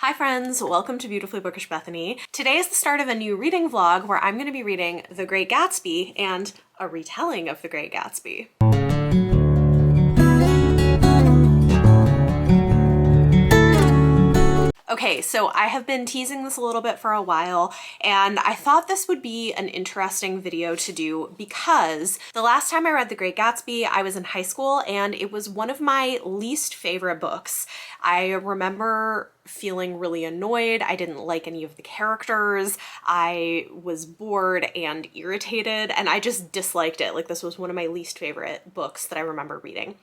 Hi friends, welcome to Beautifully Bookish Bethany. Today is the start of a new reading vlog where I'm going to be reading The Great Gatsby and a retelling of The Great Gatsby. Okay, so I have been teasing this a little bit for a while, and I thought this would be an interesting video to do because the last time I read The Great Gatsby, I was in high school, and it was one of my least favorite books. I remember feeling really annoyed. I didn't like any of the characters. I was bored and irritated, and I just disliked it. Like, this was one of my least favorite books that I remember reading.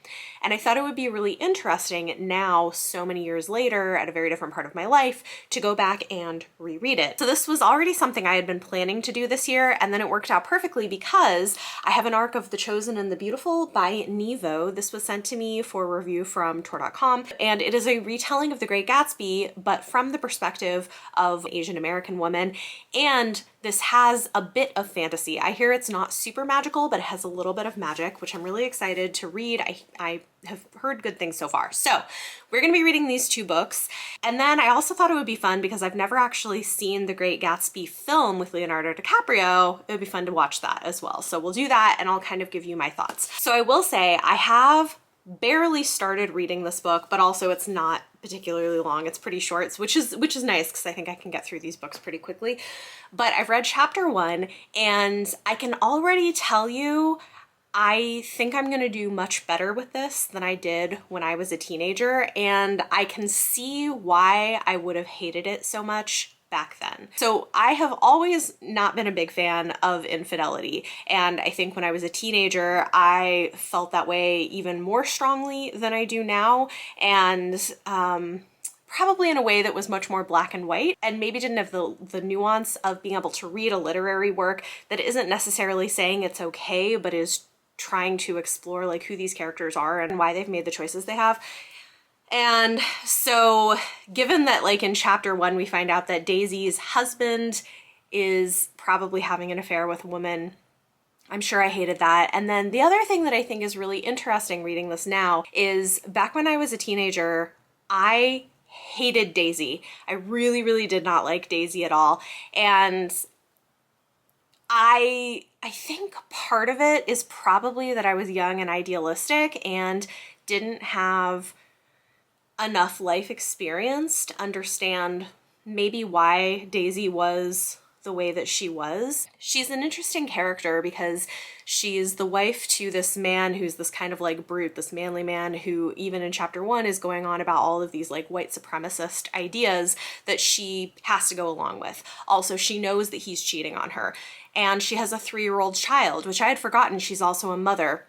And I thought it would be really interesting now, so many years later, at a very different part of my life, to go back and reread it. So this was already something I had been planning to do this year, and then it worked out perfectly because I have an arc of The Chosen and the Beautiful by Nghi Vo. This was sent to me for review from Tor.com, and it is a retelling of The Great Gatsby, but from the perspective of an Asian American woman, and this has a bit of fantasy. I hear it's not super magical, but it has a little bit of magic, which I'm really excited to read. I have heard good things so far. So we're going to be reading these two books. And then I also thought it would be fun because I've never actually seen The Great Gatsby film with Leonardo di Caprio. It would be fun to watch that as well. So we'll do that and I'll kind of give you my thoughts. So I will say I have barely started reading this book, but also it's not particularly long. It's pretty short, which is nice because I think I can get through these books pretty quickly. But I've read chapter 1 and I can already tell you I think I'm going to do much better with this than I did when I was a teenager, and I can see why I would have hated it so much back then. So I have always not been a big fan of infidelity, and I think when I was a teenager I felt that way even more strongly than I do now, and probably in a way that was much more black and white, and maybe didn't have the nuance of being able to read a literary work that isn't necessarily saying it's okay, but is trying to explore like who these characters are and why they've made the choices they have. And so given that like in chapter 1 we find out that Daisy's husband is probably having an affair with a woman, I'm sure I hated that. And then the other thing that I think is really interesting reading this now is back when I was a teenager, I hated Daisy. I really did not like Daisy at all. And I think part of it is probably that I was young and idealistic and didn't have enough life experience to understand maybe why Daisy was the way that she was. She's an interesting character because she's the wife to this man who's this kind of like brute, this manly man who even in chapter 1 is going on about all of these like white supremacist ideas that she has to go along with. Also, she knows that he's cheating on her, and she has a 3-year-old child, which I had forgotten she's also a mother.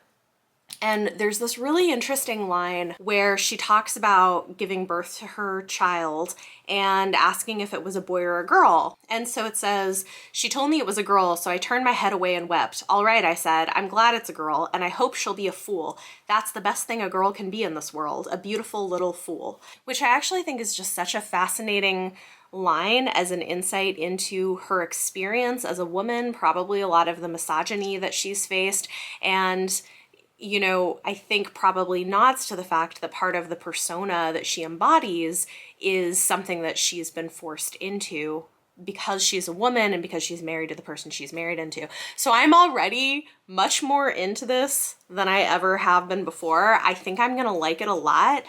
And there's this really interesting line where she talks about giving birth to her child and asking if it was a boy or a girl. And so it says, "She told me it was a girl, so I turned my head away and wept. 'All right,' I said, 'I'm glad it's a girl, and I hope she'll be a fool. That's the best thing a girl can be in this world, a beautiful little fool.'" Which I actually think is just such a fascinating line as an insight into her experience as a woman, probably a lot of the misogyny that she's faced, and you know, I think probably nods to the fact that part of the persona that she embodies is something that she's been forced into because she's a woman and because she's married to the person she's married into. So I'm already much more into this than I ever have been before. I think I'm gonna like it a lot.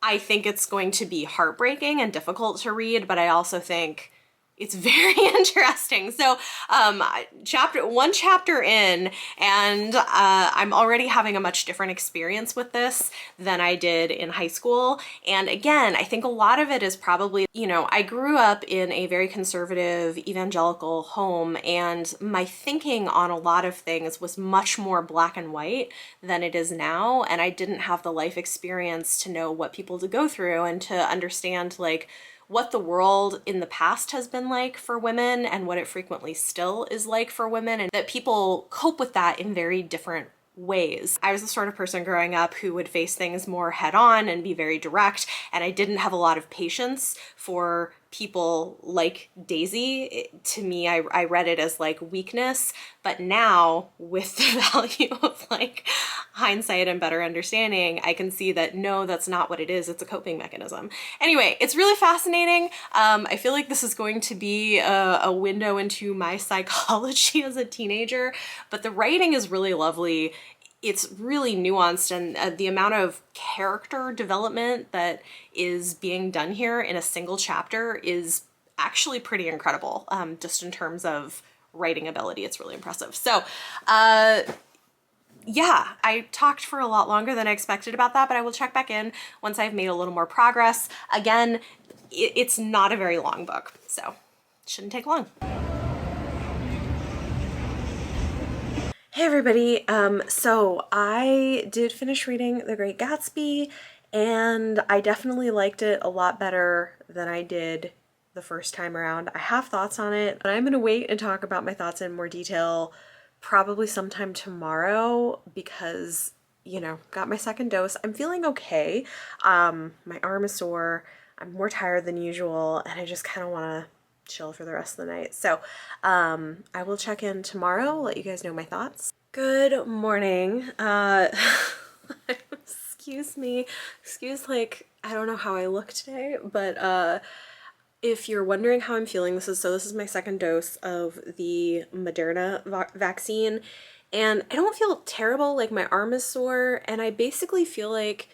I think it's going to be heartbreaking and difficult to read, but I also think it's very interesting. So one chapter in, and I'm already having a much different experience with this than I did in high school. And again, I think a lot of it is probably, you know, I grew up in a very conservative evangelical home, and my thinking on a lot of things was much more black and white than it is now. And I didn't have the life experience to know what people to go through and to understand like what the world in the past has been like for women and what it frequently still is like for women, and that people cope with that in very different ways. I was the sort of person growing up who would face things more head on and be very direct, and I didn't have a lot of patience for people like Daisy. To me, I read it as like weakness, but now with the value of like hindsight and better understanding, I can see that no, that's not what it is. It's a coping mechanism. Anyway, it's really fascinating. I feel like this is going to be a window into my psychology as a teenager, but the writing is really lovely. It's really nuanced, and the amount of character development that is being done here in a single chapter is actually pretty incredible. Just in terms of writing ability, it's really impressive. So, yeah, I talked for a lot longer than I expected about that, but I will check back in once I've made a little more progress. Again, it's not a very long book, so it shouldn't take long. Hey everybody, so I did finish reading The Great Gatsby, and I definitely liked it a lot better than I did the first time around. I have thoughts on it, but I'm gonna wait and talk about my thoughts in more detail probably sometime tomorrow because, you know, got my second dose. I'm feeling okay. My arm is sore, I'm more tired than usual, and I just kind of want to chill for the rest of the night. So I will check in tomorrow, let you guys know my thoughts. Good morning. Excuse me. Excuse, like, I don't know how I look today, but if you're wondering how I'm feeling, this is my second dose of the Moderna vaccine, and I don't feel terrible. Like, my arm is sore, and I basically feel like,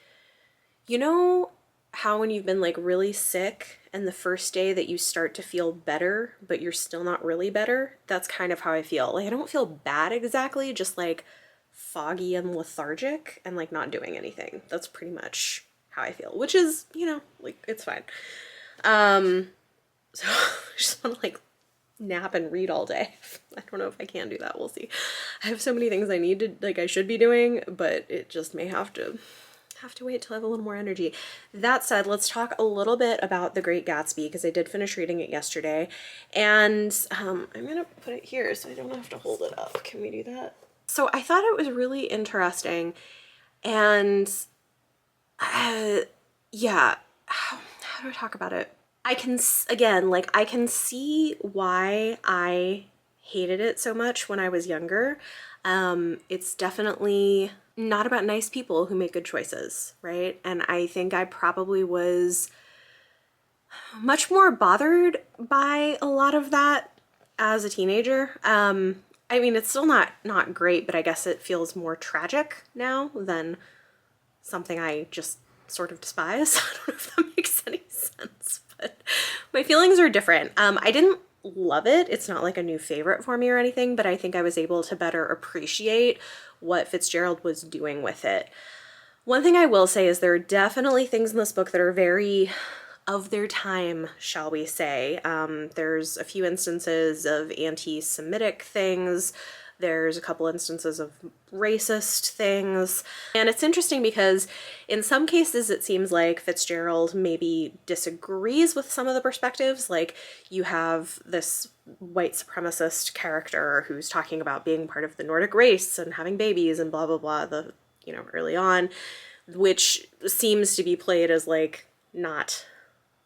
you know how when you've been like really sick and the first day that you start to feel better, but you're still not really better? That's kind of how I feel. Like, I don't feel bad exactly, just like foggy and lethargic and like not doing anything. That's pretty much how I feel, which is, you know, like, it's fine. So I just want to like nap and read all day. I don't know if I can do that. We'll see. I have so many things I need to, like, I should be doing, but it just may have to wait till I have a little more energy. That said, let's talk a little bit about The Great Gatsby, because I did finish reading it yesterday, and I'm gonna put it here so I don't have to hold it up. Can we do that? So I thought it was really interesting, and yeah, how do I talk about it? I can, again, like, I can see why I hated it so much when I was younger. It's definitely not about nice people who make good choices, right? And I think I probably was much more bothered by a lot of that as a teenager. I mean, it's still not great, but I guess it feels more tragic now than something I just sort of despise. I don't know if that makes any sense, but my feelings are different. I didn't love it. It's not like a new favorite for me or anything, but I think I was able to better appreciate what Fitzgerald was doing with it. One thing I will say is there are definitely things in this book that are very of their time, shall we say. There's a few instances of anti-Semitic things. There's a couple instances of racist things. And it's interesting because in some cases it seems like Fitzgerald maybe disagrees with some of the perspectives. Like, you have this white supremacist character who's talking about being part of the Nordic race and having babies and blah, blah, blah, early on, which seems to be played as like not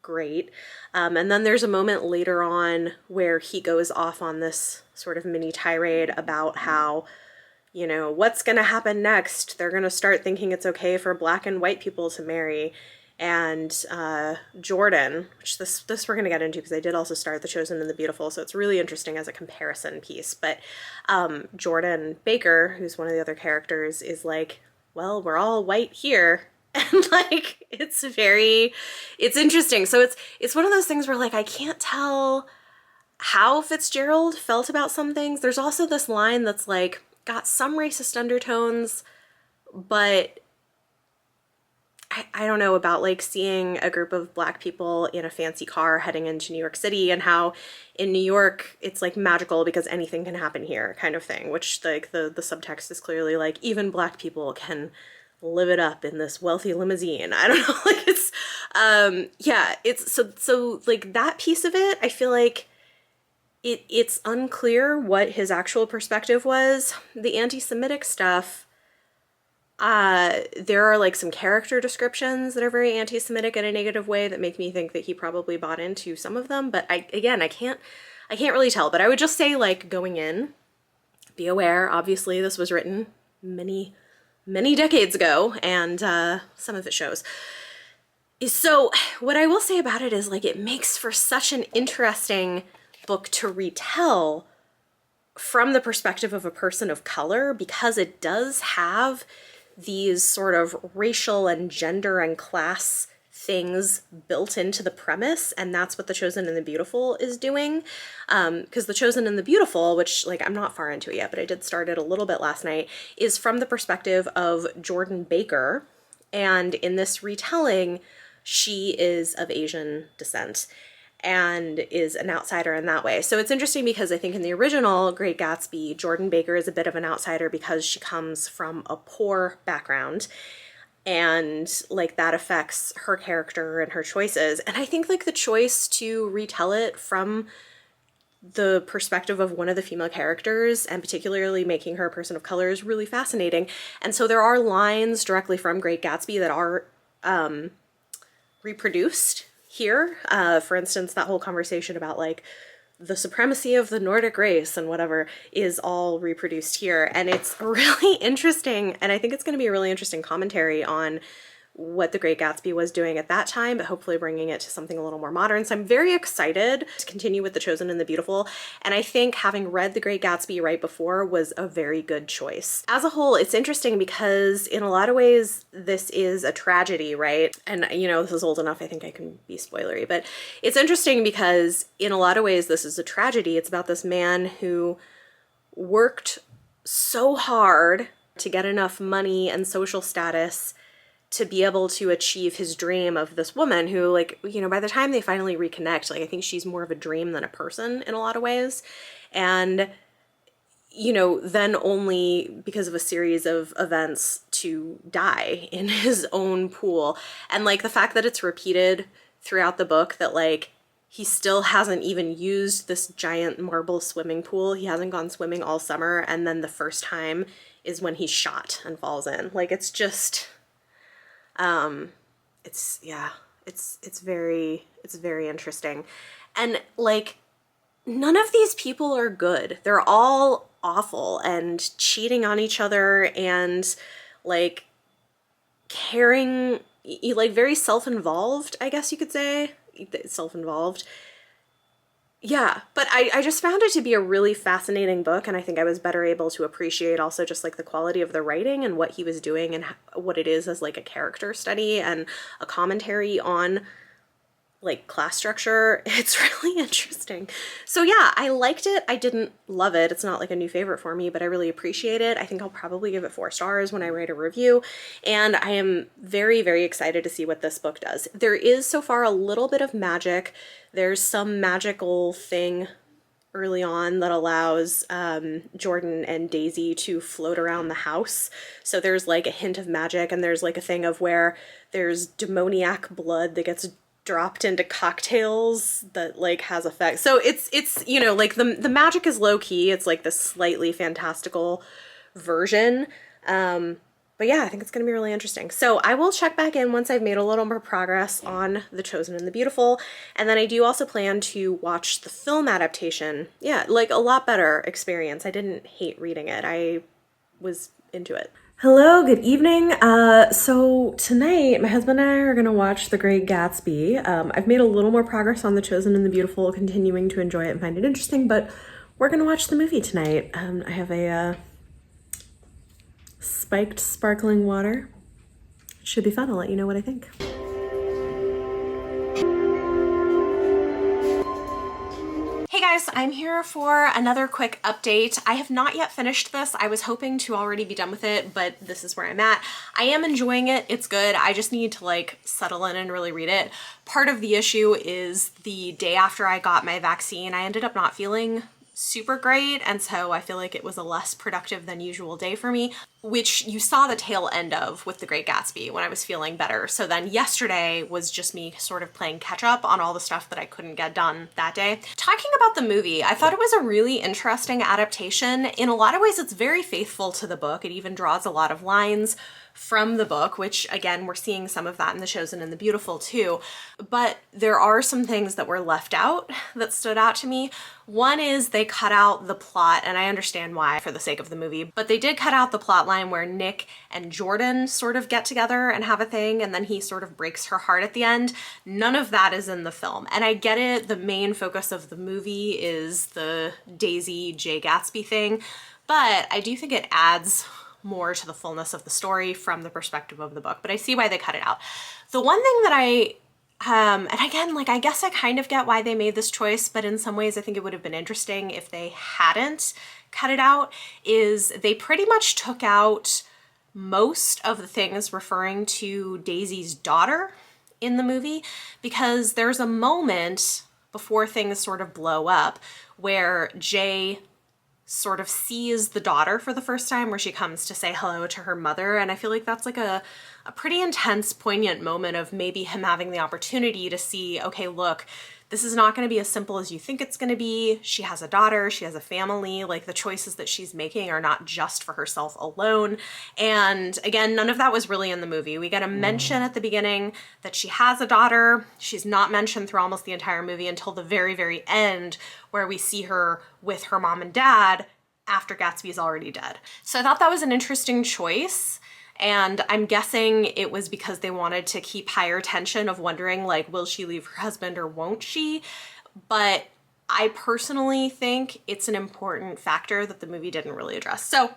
great. And then there's a moment later on where he goes off on this sort of mini tirade about how, you know, what's going to happen next? They're going to start thinking it's okay for Black and white people to marry. And Jordan, which this we're going to get into because I did also start The Chosen and the Beautiful, so it's really interesting as a comparison piece. But Jordan Baker, who's one of the other characters, is like, well, we're all white here. And like, it's interesting. So it's one of those things where like, I can't tell how Fitzgerald felt about some things. There's also this line that's like got some racist undertones, but I don't know, about like seeing a group of Black people in a fancy car heading into New York City, and how in New York it's like magical because anything can happen here kind of thing, which like the subtext is clearly like even Black people can live it up in this wealthy limousine. I don't know, like it's yeah, it's so like that piece of it, I feel like it's unclear what his actual perspective was. The anti-Semitic stuff, There are like some character descriptions that are very anti-Semitic in a negative way that make me think that he probably bought into some of them, but I can't really tell. But I would just say, like, going in, be aware, obviously this was written many decades ago, and some of it shows. So what I will say about it is, like, it makes for such an interesting book to retell from the perspective of a person of color, because it does have these sort of racial and gender and class things built into the premise, and that's what The Chosen and the Beautiful is doing. Because The Chosen and the Beautiful, which, like, I'm not far into it yet, but I did start it a little bit last night, is from the perspective of Jordan Baker, and in this retelling, she is of Asian descent and is an outsider in that way. So it's interesting because I think in the original Great Gatsby, Jordan Baker is a bit of an outsider because she comes from a poor background, and like that affects her character and her choices. And I think like the choice to retell it from the perspective of one of the female characters, and particularly making her a person of color, is really fascinating. And so there are lines directly from Great Gatsby that are reproduced here. For instance, that whole conversation about like the supremacy of the Nordic race and whatever is all reproduced here. And it's really interesting. And I think it's going to be a really interesting commentary on what The Great Gatsby was doing at that time, but hopefully bringing it to something a little more modern. So I'm very excited to continue with The Chosen and the Beautiful. And I think having read The Great Gatsby right before was a very good choice. As a whole, it's interesting because in a lot of ways, this is a tragedy, right? And you know, this is old enough, I think I can be spoilery, but it's interesting because in a lot of ways, this is a tragedy. It's about this man who worked so hard to get enough money and social status to be able to achieve his dream of this woman who, like, you know, by the time they finally reconnect, like, I think she's more of a dream than a person in a lot of ways. And, you know, then only because of a series of events to die in his own pool. And like the fact that it's repeated throughout the book that like he still hasn't even used this giant marble swimming pool. He hasn't gone swimming all summer. And then the first time is when he's shot and falls in. Like, it's just... it's very interesting. And like, none of these people are good. They're all awful and cheating on each other and like caring, like very self-involved, I guess you could say. Self-involved. Yeah, but I just found it to be a really fascinating book, and I think I was better able to appreciate also just like the quality of the writing and what he was doing and what it is as like a character study and a commentary on like class structure. It's really interesting. So yeah, I liked it. I didn't love it. It's not like a new favorite for me, but I really appreciate it. I think I'll probably give it 4 stars when I write a review, and I am very, very excited to see what this book does. There is so far a little bit of magic. There's some magical thing early on that allows Jordan and Daisy to float around the house. So there's like a hint of magic, and there's like a thing of where there's demoniac blood that gets dropped into cocktails that like has effect. So it's you know, like the magic is low key. It's like this slightly fantastical version. But yeah, I think it's going to be really interesting. So I will check back in once I've made a little more progress on The Chosen and the Beautiful. And then I do also plan to watch the film adaptation. Yeah, like a lot better experience. I didn't hate reading it. I was into it. Hello, good evening. So tonight, my husband and I are going to watch The Great Gatsby. I've made a little more progress on The Chosen and the Beautiful, continuing to enjoy it and find it interesting, but we're going to watch the movie tonight. I have a spiked sparkling water. Should be fun. I'll let you know what I think. Hey guys, I'm here for another quick update. I have not yet finished this. I was hoping to already be done with it, but this is where I'm at. I am enjoying it. It's good. I just need to like settle in and really read it. Part of the issue is the day after I got my vaccine, I ended up not feeling super great, and so I feel like it was a less productive than usual day for me. which you saw the tail end of with The Great Gatsby when I was feeling better. So then yesterday was just me sort of playing catch up on all the stuff that I couldn't get done that day. Talking about the movie, I thought it was a really interesting adaptation. In a lot of ways, it's very faithful to the book. It even draws a lot of lines from the book, which again, we're seeing some of that in The Chosen and the Beautiful too. But there are some things that were left out that stood out to me. One is they cut out the plot, and I understand why for the sake of the movie, but they did cut out the plot line where Nick and Jordan sort of get together and have a thing, and then he sort of breaks her heart at the end. None of that is in the film. And I get it, the main focus of the movie is the Daisy J. Gatsby thing, but I do think it adds more to the fullness of the story from the perspective of the book, but I see why they cut it out. The one thing that and again, like, I guess I kind of get why they made this choice, but in some ways I think it would have been interesting if they hadn't cut it out, is they pretty much took out most of the things referring to Daisy's daughter in the movie, because there's a moment before things sort of blow up where Jay sort of sees the daughter for the first time, where she comes to say hello to her mother. And I feel like that's like a pretty intense, poignant moment of maybe him having the opportunity to see, okay, look, this is not going to be as simple as you think it's going to be. She has a daughter, she has a family, like the choices that she's making are not just for herself alone. And again, none of that was really in the movie. We get a mention at the beginning that she has a daughter. She's not mentioned through almost the entire movie until the very, very end, where we see her with her mom and dad after Gatsby's already dead. So I thought that was an interesting choice. And I'm guessing it was because they wanted to keep higher tension of wondering, like, will she leave her husband or won't she? But I personally think it's an important factor that the movie didn't really address. So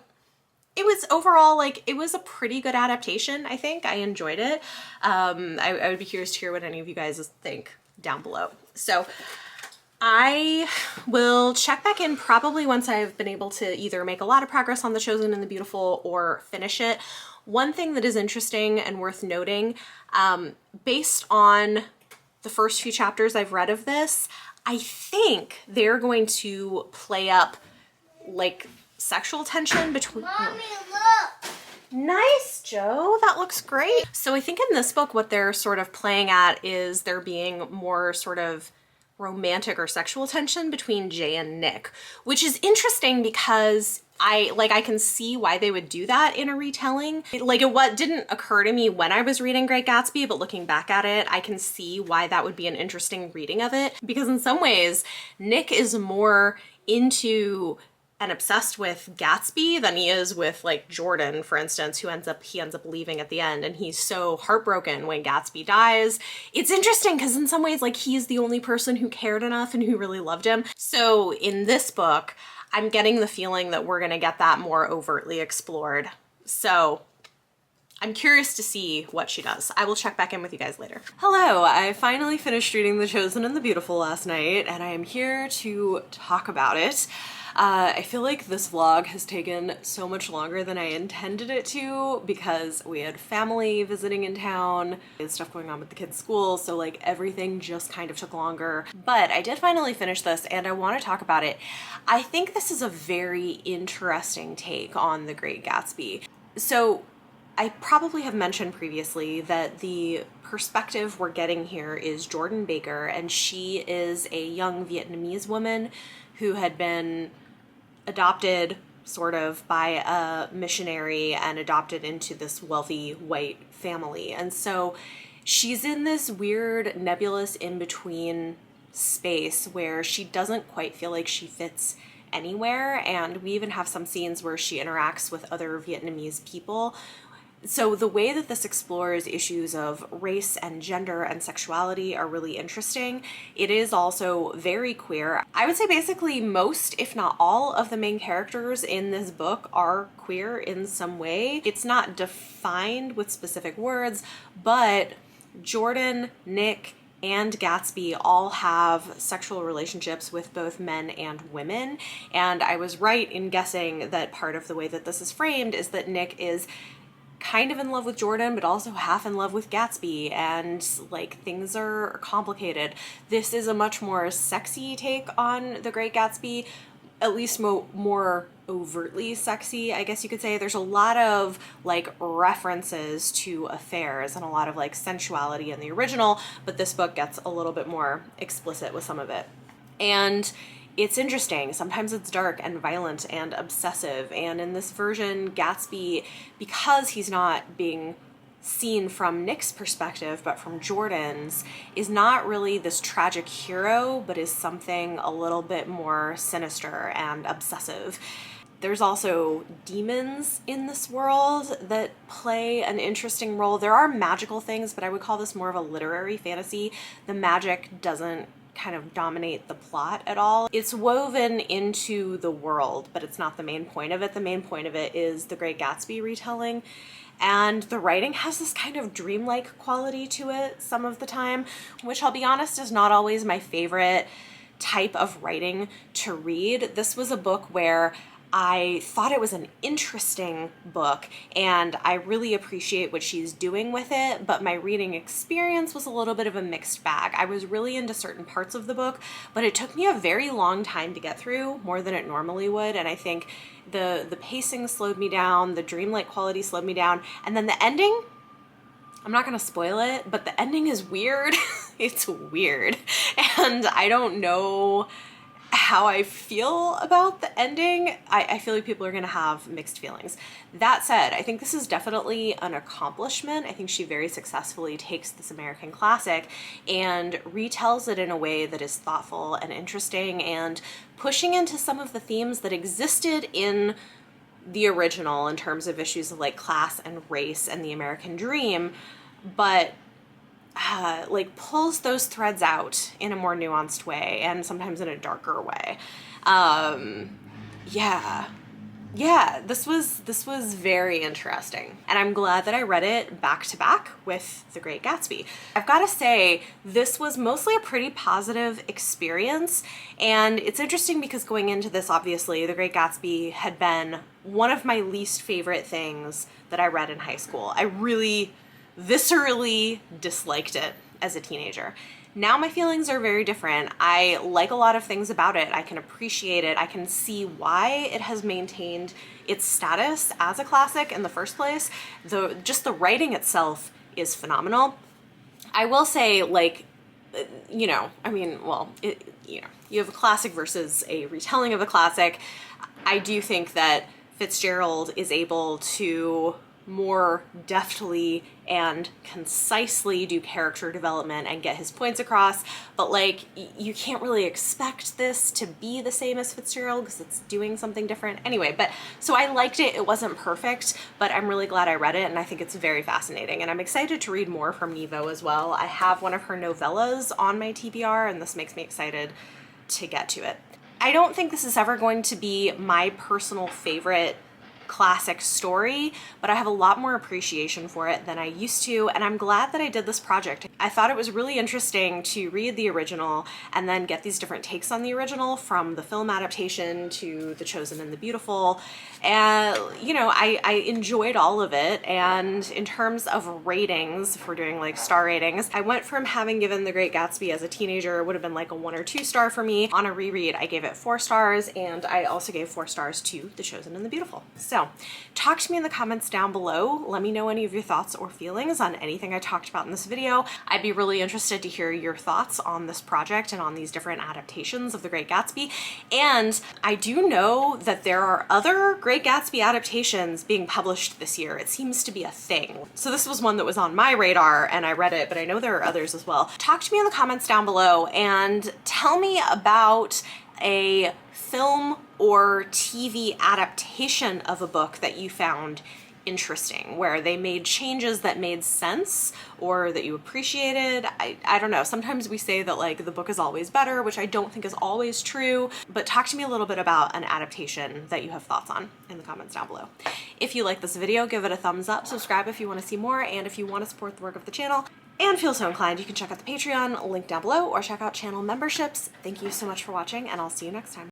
it was overall, like, it was a pretty good adaptation, I think. I enjoyed it. I would be curious to hear what any of you guys think down below. So I will check back in probably once I've been able to either make a lot of progress on The Chosen and the Beautiful or finish it. One thing that is interesting and worth noting, based on the first few chapters I've read of this, I think they're going to play up like sexual tension between— Mommy, look! Nice, Joe. That looks great. So I think in this book, what they're sort of playing at is there being more sort of romantic or sexual tension between Jay and Nick, which is interesting because I can see why they would do that in a retelling. What didn't occur to me when I was reading Great Gatsby, but looking back at it, I can see why that would be an interesting reading of it. Because in some ways, Nick is more into and obsessed with Gatsby than he is with, like, Jordan, for instance, who ends up leaving at the end, and he's so heartbroken when Gatsby dies. It's interesting because in some ways, like, he's the only person who cared enough and who really loved him. So in this book, I'm getting the feeling that we're gonna get that more overtly explored. So I'm curious to see what she does. I will check back in with you guys later. Hello, I finally finished reading The Chosen and the Beautiful last night, and I am here to talk about it. I feel like this vlog has taken so much longer than I intended it to because we had family visiting in town and stuff going on with the kids' school, so like everything just kind of took longer. But I did finally finish this and I want to talk about it. I think this is a very interesting take on The Great Gatsby. So I probably have mentioned previously that the perspective we're getting here is Jordan Baker, and she is a young Vietnamese woman who had been adopted sort of by a missionary and adopted into this wealthy white family. And so she's in this weird nebulous in-between space where she doesn't quite feel like she fits anywhere. And we even have some scenes where she interacts with other Vietnamese people. So the way that this explores issues of race and gender and sexuality are really interesting. It is also very queer. I would say basically most, if not all, of the main characters in this book are queer in some way. It's not defined with specific words, but Jordan, Nick, and Gatsby all have sexual relationships with both men and women. And I was right in guessing that part of the way that this is framed is that Nick is kind of in love with Jordan, but also half in love with Gatsby, and like things are complicated. This is a much more sexy take on The Great Gatsby, at least more overtly sexy, I guess you could say. There's a lot of like references to affairs and a lot of like sensuality in the original, but this book gets a little bit more explicit with some of it. And it's interesting. Sometimes it's dark and violent and obsessive. And in this version, Gatsby, because he's not being seen from Nick's perspective, but from Jordan's, is not really this tragic hero, but is something a little bit more sinister and obsessive. There's also demons in this world that play an interesting role. There are magical things, but I would call this more of a literary fantasy. The magic doesn't kind of dominate the plot at all. It's woven into the world, but it's not the main point of it. The main point of it is the Great Gatsby retelling. And the writing has this kind of dreamlike quality to it some of the time, which I'll be honest is not always my favorite type of writing to read. This was a book where I thought it was an interesting book and I really appreciate what she's doing with it, but my reading experience was a little bit of a mixed bag. I was really into certain parts of the book, but it took me a very long time to get through, more than it normally would, and I think the pacing slowed me down, the dreamlike quality slowed me down, and then the ending, I'm not gonna spoil it, but the ending is weird. It's weird, and I don't know how I feel about the ending. I feel like people are gonna have mixed feelings. That said, I think this is definitely an accomplishment. I think she very successfully takes this American classic and retells it in a way that is thoughtful and interesting and pushing into some of the themes that existed in the original in terms of issues of like class and race and the American dream, but like pulls those threads out in a more nuanced way and sometimes in a darker way. This was very interesting, and I'm glad that I read it back to back with The Great Gatsby. I've got to say, this was mostly a pretty positive experience, and it's interesting because going into this, obviously, The Great Gatsby had been one of my least favorite things that I read in high school. I really viscerally disliked it as a teenager. Now my feelings are very different. I like a lot of things about it. I can appreciate it. I can see why it has maintained its status as a classic in the first place. Just the writing itself is phenomenal. I will say, like, you have a classic versus a retelling of a classic. I do think that Fitzgerald is able to more deftly and concisely do character development and get his points across, but like you can't really expect this to be the same as Fitzgerald because it's doing something different anyway. But so I liked it. It wasn't perfect, but I'm really glad I read it, and I think it's very fascinating, and I'm excited to read more from Nghi Vo as well. I have one of her novellas on my TBR, and this makes me excited to get to it. I don't think this is ever going to be my personal favorite classic story, but I have a lot more appreciation for it than I used to, and I'm glad that I did this project. I thought it was really interesting to read the original and then get these different takes on the original, from the film adaptation to The Chosen and the Beautiful, and I enjoyed all of it. And in terms of ratings, if we're doing like star ratings, I went from having given The Great Gatsby as a teenager, it would have been like a 1 or 2 star for me. On a reread, I gave it 4 stars, and I also gave 4 stars to The Chosen and the Beautiful. So talk to me in the comments down below. Let me know any of your thoughts or feelings on anything I talked about in this video. I'd be really interested to hear your thoughts on this project and on these different adaptations of The Great Gatsby. And I do know that there are other Great Gatsby adaptations being published this year. It seems to be a thing. So this was one that was on my radar and I read it, but I know there are others as well. Talk to me in the comments down below and tell me about a film or TV adaptation of a book that you found interesting, where they made changes that made sense or that you appreciated. I don't know. Sometimes we say that like the book is always better, which I don't think is always true, but talk to me a little bit about an adaptation that you have thoughts on in the comments down below. If you like this video, give it a thumbs up, subscribe if you want to see more, and if you want to support the work of the channel and feel so inclined, you can check out the Patreon link down below or check out channel memberships. Thank you so much for watching, and I'll see you next time.